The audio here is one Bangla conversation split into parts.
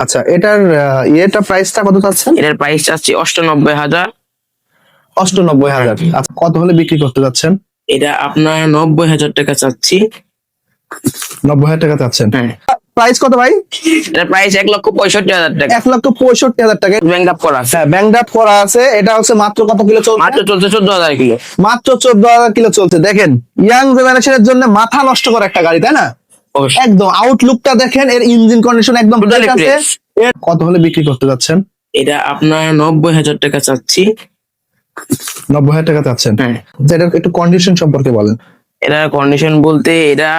আচ্ছা, এটার এটা প্রাইসটা কত চাচ্ছেন? এটার প্রাইস চাচ্ছি 98,000। 98,000। আচ্ছা, কত হলে বিক্রি করতে যাচ্ছেন? এটা আপনার 90,000 টাকা চাচ্ছি। 90,000 টাকা চাচ্ছেন? হ্যাঁ। প্রাইস কত ভাই? এটার প্রাইস 1,65,000 টাকা। 1,65,000 টাকা। ব্যাংক আপ করা আছে। হ্যাঁ, ব্যাংক ড্রাফট করা আছে। এটা হচ্ছে মাত্র কত কিলো চলছে? মাত্র চলছে 14,000 কিলো। মাত্র 14,000 কিলো চলছে। দেখেন, ইয়াং জেনারেশনের জন্য মাথা নষ্ট করা একটা গাড়ি, তাই না? অবশ্যই। একদম আউটলুকটা দেখেন, এর ইঞ্জিন কন্ডিশন একদম Totally ঠিক আছে। fresh। এর কত হলে বিক্রি করতে যাচ্ছেন? এটা আপনার 90,000 টাকা চাচ্ছি। 90,000 টাকা চাচ্ছেন? হ্যাঁ। এটার একটু কন্ডিশন সম্পর্কে বলেন। এটার কন্ডিশন বলতে এটা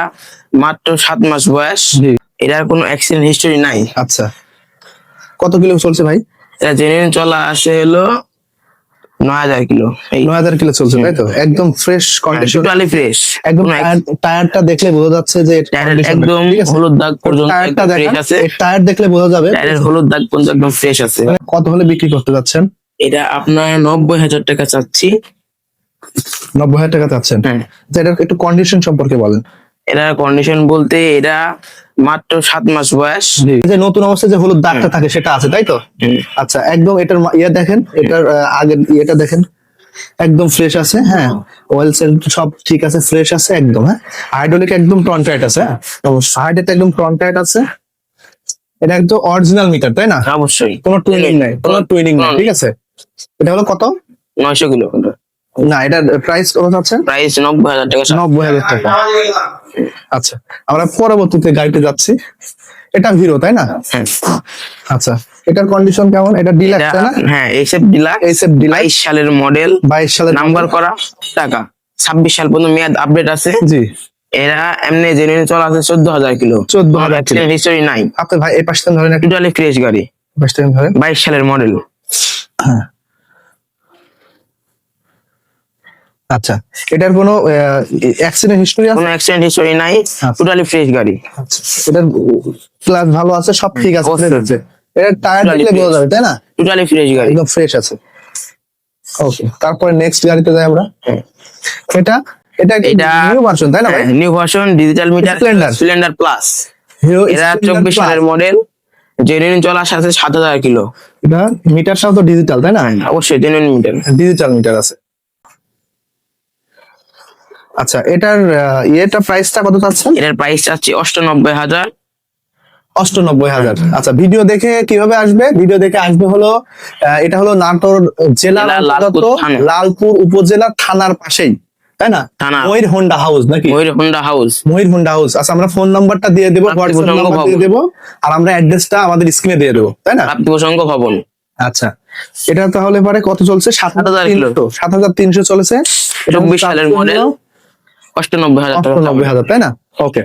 মাত্র 7 মাস বয়স। জি। এটার কোনো অ্যাক্সিডেন্ট হিস্টোরি নাই। আচ্ছা, কত কিলো চলছে ভাই? এটা জেনুইন চলা আছে হলো 9,000 কিলো। 9,000 কিলো চলছে, তাই তো? একদম ফ্রেশ কন্ডিশন, টোটালি ফ্রেশ। একদম। টায়ারটা দেখলে বোঝা যাচ্ছে যে এর টায়ারের condition একদম ঠিক আছে। হলুদ দাগ পর্যন্ত টায়ারটা ফ্রেশ দেখেন, আছে। টায়ার দেখলে বোঝা যাবে। টায়ারের হলুদ দাগ পর্যন্ত একদম ফ্রেশ আছে। কত হলে বিক্রি করতে যাচ্ছেন? এটা আপনার 90,000 টাকা চাচ্ছি। 90,000 টাকা চাচ্ছেন? হ্যাঁ। এটার একটু কন্ডিশন সম্পর্কে বলেন। এটার কন্ডিশন বলতে এটা মাত্র 7 মাস বয়স। এই যে নতুন অবস্থায় যে হলুদ দাগটা থাকে সেটা আছে, তাই তো? হুম। আচ্ছা, একদম এটার ইয়ে দেখেন, এটার আগের ইয়েটা দেখেন, একদম ফ্রেশ আছে। হ্যাঁ, অয়েল সেল সব ঠিক আছে, ফ্রেশ আছে একদম। হ্যাঁ, হাইড্রোলিক একদম টনটাইট আছে। হ্যাঁ, হাইড্রোলিক একদম টনটাইট আছে। এটা একদম অরিজিনাল মিটার, তাই না? অবশ্যই। কোনো টুইনিং নাই, কোনো টুইনিং নাই, ঠিক আছে। এটা হলো কত? 900 কিলো। না, এটার প্রাইস কত চাচ্ছেন? প্রাইস 90,000 টাকা। 90,000 টাকা। আচ্ছা, আমরা পরবর্তীতে গাড়িতে যাচ্ছি। এটা হিরো, তাই না? হ্যাঁ। আচ্ছা, এটার কন্ডিশন কেমন? এটা ডিলাক্স, এটা তাই না? হ্যাঁ এইসব ডিলাক্স। এইসব ডিলাক্স 22 সালের মডেল। 22 সালের নাম্বার করা টাকা। 26 সাল পর্যন্ত মেয়াদ আপডেট আছে। জি। এরা এমনি জেনুইন চলা আছে 14,000 কিলো। 14,000 কিলো। অ্যাক্সিডেন্ট হিস্টোরি নাই। আপনি ভাই এই পাশটা ধরেন, একটু টোটালি ফ্রেশ গাড়ি। পাশটা ধরেন। 22 সালের মডেল। হ্যাঁ। আচ্ছা, এটার কোনো অ্যাক্সিডেন্ট হিস্টোরি আছে? কোনো অ্যাক্সিডেন্ট হিস্টোরি নাই। আচ্ছা। টোটালি ফ্রেশ গাড়ি। আচ্ছা, এটার ক্লাস ভালো আছে, সব ঠিক আছে। অবশ্যই। এটার টায়ার Totally দেখলে বোঝা fresh। যাবে, তাই না? টোটালি ফ্রেশ গাড়ি। একদম ফ্রেশ আছে। ওকে, তারপরে নেক্সট গাড়িতে যাই আমরা। হ্যাঁ। এটা এটা এটা নিউ ভার্সন, তাই না ভাই? New version digital meter Splendor। Splendor plus. Hero এরা 24 সালের মডেল। জেনুইন চলা আছে 7,000 কিলো। এটা মিটারটাও তো ডিজিটাল, তাই না? অবশ্যই জেনুইন মিটার। ডিজিটাল মিটার আছে। আচ্ছা, এটার এটা প্রাইসটা কত চাচ্ছেন? এটার প্রাইস চাচ্ছি 98,000। 98,000। আচ্ছা, ভিডিও দেখে কিভাবে আসবে? ভিডিও দেখে আসবে হলো এটা হলো নাটোর জেলার জেলা লালপুর অন্তর্গত থানা। লালপুর উপজেলা থানার পাশেই, তাই না? থানা। ময়ূর হোন্ডা হাউস নাকি? ময়ূর হোন্ডা হাউস। ময়ূর হোন্ডা হাউস। আচ্ছা, আমরা ফোন নাম্বারটা দিয়ে দেবো, প্রাপ্তি হোয়াটসঅ্যাপ প্রসঙ্গ নাম্বার দিয়ে ভবন। দেবো, আর আমরা অ্যাড্রেসটা আমাদের স্ক্রিনে দিয়ে দেবো, তাই না? প্রাপ্তি প্রসঙ্গ ভবন। আচ্ছা, এটা তাহলে পরে কত চলছে? 7,000 কিলো। 7,300 চলেছে। 24 সালের মডেল। 98,000 টাকা। 98,000, তাই না? ওকে।